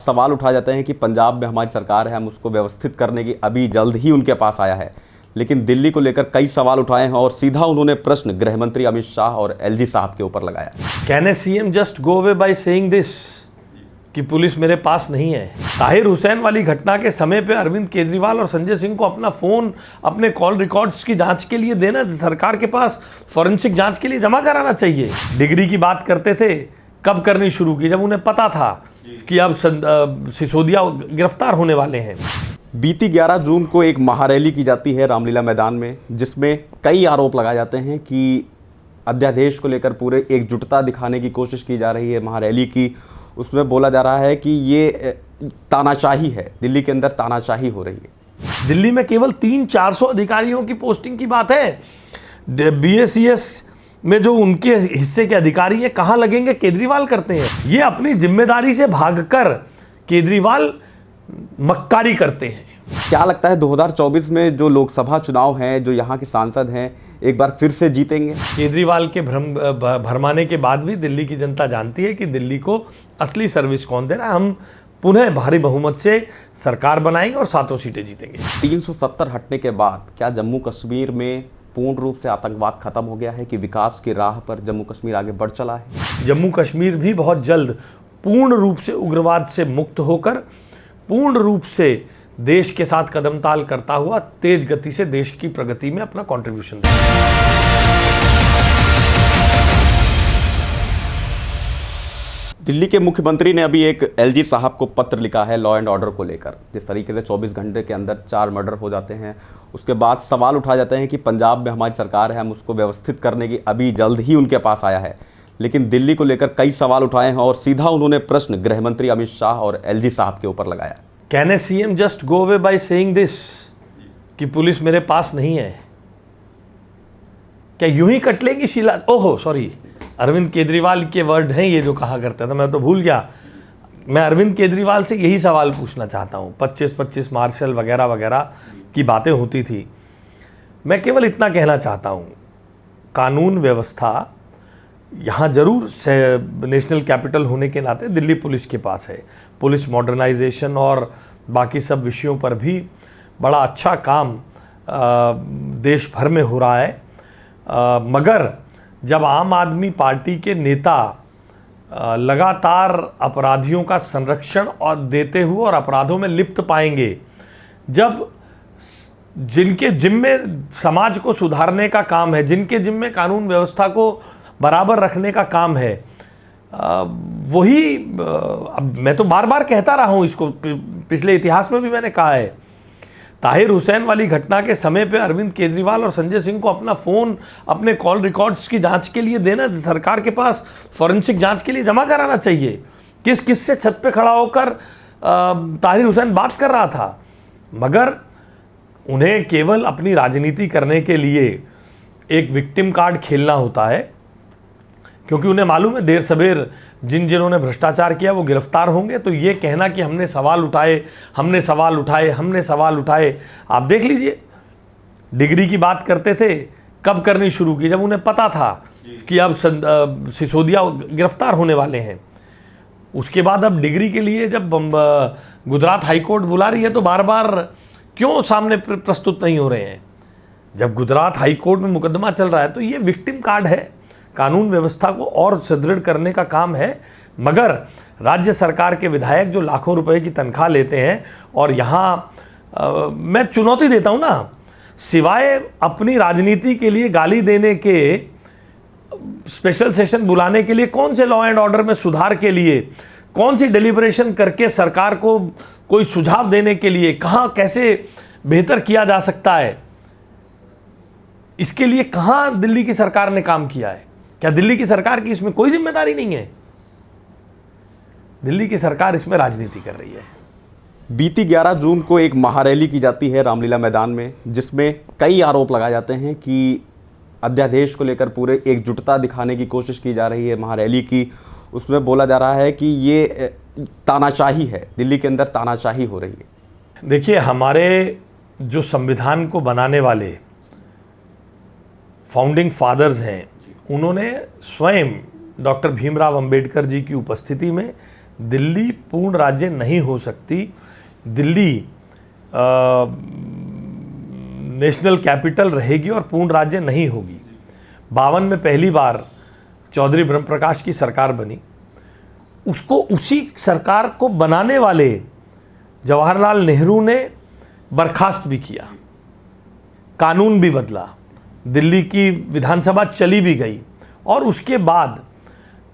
सवाल उठाए जाते हैं कि पंजाब में हमारी सरकार है, हम उसको व्यवस्थित करने की अभी जल्द ही उनके पास आया है, लेकिन दिल्ली को लेकर कई सवाल उठाए हैं और सीधा उन्होंने प्रश्न गृह मंत्री अमित शाह और एलजी साहब के ऊपर लगाया। Can a CM just go away by saying this कि पुलिस मेरे पास नहीं है? ताहिर हुसैन वाली घटना के समय पे अरविंद केजरीवाल और संजय सिंह को अपना फोन अपने कॉल रिकॉर्ड्स की जांच के लिए देना, सरकार के पास फॉरेंसिक जांच के लिए जमा कराना चाहिए। डिग्री की बात करते थे, कब करनी शुरू की? जब उन्हें पता था कि अब सिसोदिया गिरफ्तार होने वाले हैं। बीती 11 जून को एक महारैली की जाती है रामलीला मैदान में, जिसमें कई आरोप लगाए जाते हैं कि अध्यादेश को लेकर पूरे एकजुटता दिखाने की कोशिश की जा रही है महारैली की। उसमें बोला जा रहा है कि ये तानाशाही है, दिल्ली के अंदर तानाशाही हो रही है। दिल्ली में केवल 300-400 अधिकारियों की पोस्टिंग की बात है। बीएसईएस में जो उनके हिस्से के अधिकारी हैं, कहाँ लगेंगे? केजरीवाल करते हैं। ये अपनी जिम्मेदारी से भागकर केजरीवाल मक्कारी करते हैं। क्या लगता है 2024 में जो लोकसभा चुनाव हैं, जो यहाँ के सांसद हैं, एक बार फिर से जीतेंगे? केजरीवाल के भरमाने के बाद भी दिल्ली की जनता जानती है कि दिल्ली को असली सर्विस कौन दे रहा है। हम पुनः भारी बहुमत से सरकार बनाएंगे और 7 सीटें जीतेंगे। 370 हटने के बाद क्या जम्मू कश्मीर में पूर्ण रूप से आतंकवाद खत्म हो गया है कि विकास की राह पर जम्मू कश्मीर आगे बढ़ चला है? जम्मू कश्मीर भी बहुत जल्द पूर्ण रूप से उग्रवाद से मुक्त होकर पूर्ण रूप से देश के साथ कदम ताल करता हुआ तेज गति से देश की प्रगति में अपना कंट्रीब्यूशन देगा। दिल्ली के मुख्यमंत्री ने अभी एक एलजी साहब को पत्र लिखा है लॉ एंड ऑर्डर को लेकर। जिस तरीके से 24 घंटे के अंदर 4 मर्डर हो जाते हैं, उसके बाद सवाल उठाए जाते हैं कि पंजाब में हमारी सरकार है, हम उसको व्यवस्थित करने की अभी जल्द ही उनके पास आया है, लेकिन दिल्ली को लेकर कई सवाल उठाए हैं और सीधा उन्होंने प्रश्न गृह मंत्री अमित शाह और एलजी साहब के ऊपर लगाया। Can a CM just go away by saying this कि पुलिस मेरे पास नहीं है? क्या यूं ही कट लेगी शीला? ओहो सॉरी, अरविंद केजरीवाल के वर्ड हैं ये जो कहा करता था, मैं तो भूल गया। मैं अरविंद केजरीवाल से यही सवाल पूछना चाहता हूँ। 25-25 मार्शल वगैरह वगैरह की बातें होती थी। मैं केवल इतना कहना चाहता हूँ, कानून व्यवस्था यहाँ जरूर नेशनल कैपिटल होने के नाते दिल्ली पुलिस के पास है। पुलिस मॉडर्नाइजेशन और बाकी सब विषयों पर भी बड़ा अच्छा काम देश भर में हो रहा है। मगर जब आम आदमी पार्टी के नेता लगातार अपराधियों का संरक्षण और देते हुए और अपराधों में लिप्त पाएंगे, जब जिनके जिम्मे समाज को सुधारने का काम है, जिनके जिम्मे कानून व्यवस्था को बराबर रखने का काम है, वही अब मैं तो बार बार कहता रहा हूँ इसको, पिछले इतिहास में भी मैंने कहा है। ताहिर हुसैन वाली घटना के समय पे अरविंद केजरीवाल और संजय सिंह को अपना फ़ोन अपने कॉल रिकॉर्ड्स की जांच के लिए देना, सरकार के पास फॉरेंसिक जांच के लिए जमा कराना चाहिए। किस किस से छत पे खड़ा होकर ताहिर हुसैन बात कर रहा था, मगर उन्हें केवल अपनी राजनीति करने के लिए एक विक्टिम कार्ड खेलना होता है, क्योंकि उन्हें मालूम है देर सवेर जिन्होंने भ्रष्टाचार किया वो गिरफ्तार होंगे। तो ये कहना कि हमने सवाल उठाए, आप देख लीजिए। डिग्री की बात करते थे, कब करनी शुरू की? जब उन्हें पता था कि अब सिसोदिया गिरफ्तार होने वाले हैं। उसके बाद अब डिग्री के लिए जब गुजरात हाईकोर्ट बुला रही है तो बार बार क्यों सामने प्रस्तुत नहीं हो रहे हैं? जब गुजरात हाईकोर्ट में मुकदमा चल रहा है तो ये विक्टिम कार्ड है। कानून व्यवस्था को और सुदृढ़ करने का काम है, मगर राज्य सरकार के विधायक जो लाखों रुपए की तनख्वाह लेते हैं, और यहाँ मैं चुनौती देता हूँ ना, सिवाय अपनी राजनीति के लिए गाली देने के, स्पेशल सेशन बुलाने के लिए, कौन से लॉ एंड ऑर्डर में सुधार के लिए, कौन सी डिलिब्रेशन करके सरकार को कोई सुझाव देने के लिए, कहाँ कैसे बेहतर किया जा सकता है, इसके लिए कहाँ दिल्ली की सरकार ने काम किया है? क्या दिल्ली की सरकार की इसमें कोई जिम्मेदारी नहीं है? दिल्ली की सरकार इसमें राजनीति कर रही है। बीती 11 जून को एक महारैली की जाती है रामलीला मैदान में, जिसमें कई आरोप लगाए जाते हैं कि अध्यादेश को लेकर पूरे एकजुटता दिखाने की कोशिश की जा रही है महारैली की। उसमें बोला जा रहा है कि ये तानाशाही है, दिल्ली के अंदर तानाशाही हो रही है। देखिए, हमारे जो संविधान को बनाने वाले फाउंडिंग फादर्स हैं, उन्होंने स्वयं डॉक्टर भीमराव अंबेडकर जी की उपस्थिति में दिल्ली पूर्ण राज्य नहीं हो सकती। दिल्ली नेशनल कैपिटल रहेगी और पूर्ण राज्य नहीं होगी। 52 में पहली बार चौधरी ब्रह्म प्रकाश की सरकार बनी, उसको उसी सरकार को बनाने वाले जवाहरलाल नेहरू ने बर्खास्त भी किया, कानून भी बदला, दिल्ली की विधानसभा चली भी गई, और उसके बाद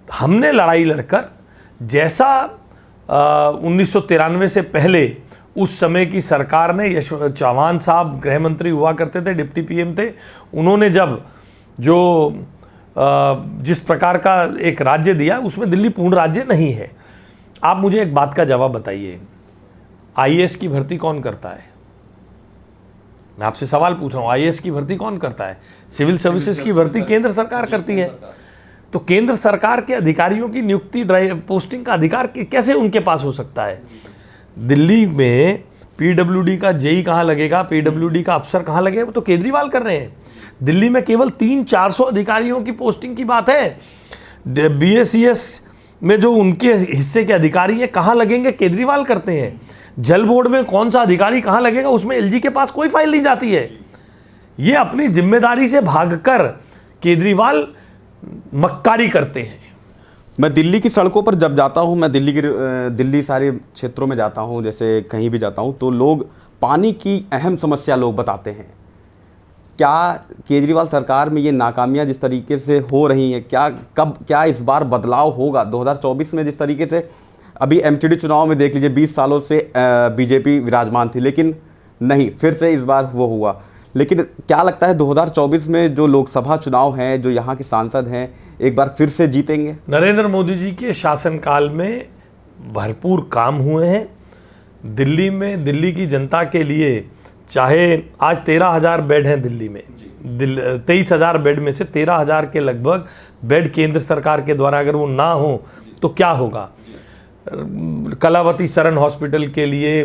हमने लड़ाई लड़कर जैसा 1993 से पहले उस समय की सरकार ने, चौहान साहब गृह मंत्री हुआ करते थे, डिप्टी पीएम थे, उन्होंने जब जो जिस प्रकार का एक राज्य दिया उसमें दिल्ली पूर्ण राज्य नहीं है। आप मुझे एक बात का जवाब बताइए, आईएएस की भर्ती कौन करता है? मैं आपसे सवाल पूछ रहा हूँ, आईएएस की भर्ती कौन करता है? सिविल सर्विसेज की भर्ती केंद्र सरकार करती है। तो केंद्र सरकार के अधिकारियों की नियुक्ति, पोस्टिंग का अधिकार कैसे उनके पास हो सकता है? दिल्ली में पीडब्ल्यूडी का जेई कहाँ लगेगा, पीडब्ल्यूडी का अफसर कहाँ लगेगा? वो तो केजरीवाल कर रहे हैं। दिल्ली में केवल 300-400 अधिकारियों की पोस्टिंग की बात है। बीएसईएस में जो उनके हिस्से के अधिकारी हैं कहाँ लगेंगे? केजरीवाल करते हैं। जल बोर्ड में कौन सा अधिकारी कहाँ लगेगा? उसमें एलजी के पास कोई फाइल नहीं जाती है। ये अपनी जिम्मेदारी से भागकर केजरीवाल मक्कारी करते हैं। मैं दिल्ली की सड़कों पर जब जाता हूँ, मैं दिल्ली सारे क्षेत्रों में जाता हूँ, जैसे कहीं भी जाता हूँ, तो लोग पानी की अहम समस्या लोग बताते हैं। क्या केजरीवाल सरकार में ये नाकामियां जिस तरीके से हो रही हैं, क्या इस बार बदलाव होगा? 2024 में जिस तरीके से अभी एमटीडी चुनाव में देख लीजिए, 20 सालों से बीजेपी विराजमान थी, लेकिन नहीं, फिर से इस बार वो हुआ। लेकिन क्या लगता है 2024 में जो लोकसभा चुनाव हैं, जो यहाँ के सांसद हैं, एक बार फिर से जीतेंगे? नरेंद्र मोदी जी के शासनकाल में भरपूर काम हुए हैं। दिल्ली में, दिल्ली की जनता के लिए, चाहे आज 13,000 बेड हैं दिल्ली में, 23,000 बेड में से 13,000 के लगभग बेड केंद्र सरकार के द्वारा अगर वो ना हो तो क्या होगा? कलावती सरन हॉस्पिटल के लिए,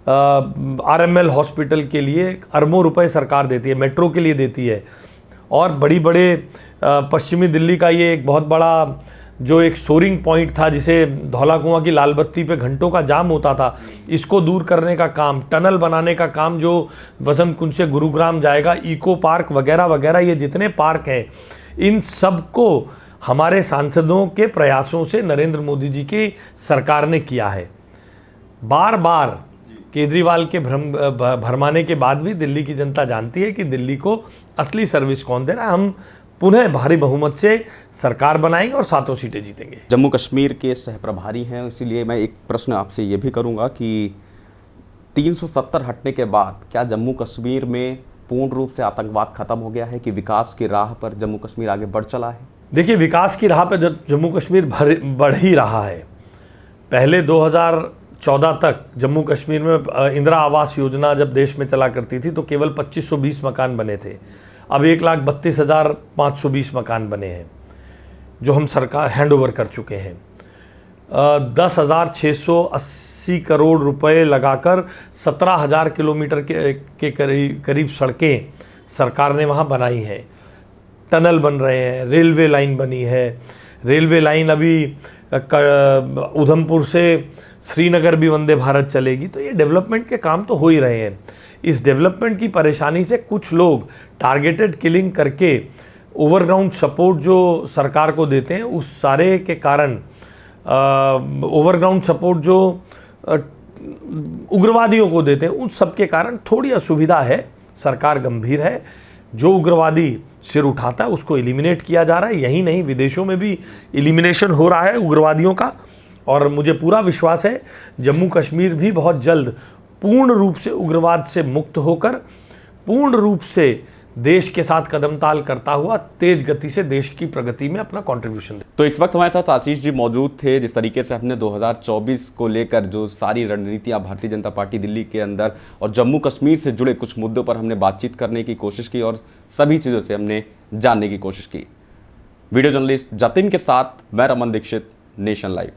आरएमएल हॉस्पिटल के लिए अरबों रुपए सरकार देती है, मेट्रो के लिए देती है, और बड़े पश्चिमी दिल्ली का ये एक बहुत बड़ा जो एक सोरिंग पॉइंट था, जिसे धौला कुआं की लाल बत्ती पे घंटों का जाम होता था, इसको दूर करने का काम, टनल बनाने का काम जो वसंत कुंज से गुरुग्राम जाएगा, इको पार्क वगैरह वगैरह, ये जितने पार्क हैं, इन सब को हमारे सांसदों के प्रयासों से नरेंद्र मोदी जी की सरकार ने किया है। बार बार केजरीवाल के भरमाने के बाद भी दिल्ली की जनता जानती है कि दिल्ली को असली सर्विस कौन दे रहा है। हम पुनः भारी बहुमत से सरकार बनाएंगे और 7 सीटें जीतेंगे। जम्मू कश्मीर के सहप्रभारी हैं, इसीलिए मैं एक प्रश्न आपसे ये भी करूंगा कि 370 हटने के बाद क्या जम्मू कश्मीर में पूर्ण रूप से आतंकवाद खत्म हो गया है कि विकास की राह पर जम्मू कश्मीर आगे बढ़ चला है? देखिए, विकास की राह पर जम्मू कश्मीर बढ़ ही रहा है। पहले 2014 तक जम्मू कश्मीर में इंदिरा आवास योजना जब देश में चला करती थी तो केवल 2520 मकान बने थे। अब 1,32,520 मकान बने हैं जो हम सरकार हैंड ओवर कर चुके हैं। 10,680 करोड़ रुपए लगाकर 17,000 किलोमीटर के करीब सड़कें सरकार ने वहाँ बनाई हैं। टनल बन रहे हैं, रेलवे लाइन बनी है। रेलवे लाइन अभी उधमपुर से श्रीनगर भी वंदे भारत चलेगी। तो ये डेवलपमेंट के काम तो हो ही रहे हैं। इस डेवलपमेंट की परेशानी से कुछ लोग टारगेटेड किलिंग करके ओवरग्राउंड सपोर्ट जो सरकार को देते हैं, उस सारे के कारण ओवरग्राउंड सपोर्ट जो उग्रवादियों को देते हैं, उन सब के कारण थोड़ी असुविधा है। सरकार गंभीर है। जो उग्रवादी सिर उठाता है उसको एलिमिनेट किया जा रहा है। यही नहीं, विदेशों में भी एलिमिनेशन हो रहा है उग्रवादियों का। और मुझे पूरा विश्वास है जम्मू कश्मीर भी बहुत जल्द पूर्ण रूप से उग्रवाद से मुक्त होकर पूर्ण रूप से देश के साथ कदम ताल करता हुआ तेज गति से देश की प्रगति में अपना कंट्रीब्यूशन दे। तो इस वक्त हमारे साथ आशीष जी मौजूद थे। जिस तरीके से हमने 2024 को लेकर जो सारी रणनीतियां भारतीय जनता पार्टी दिल्ली के अंदर और जम्मू कश्मीर से जुड़े कुछ मुद्दों पर हमने बातचीत करने की कोशिश की और सभी चीज़ों से हमने जानने की कोशिश की। वीडियो जर्नलिस्ट जतिन के साथ मैं रमन दीक्षित, नेशन लाइव।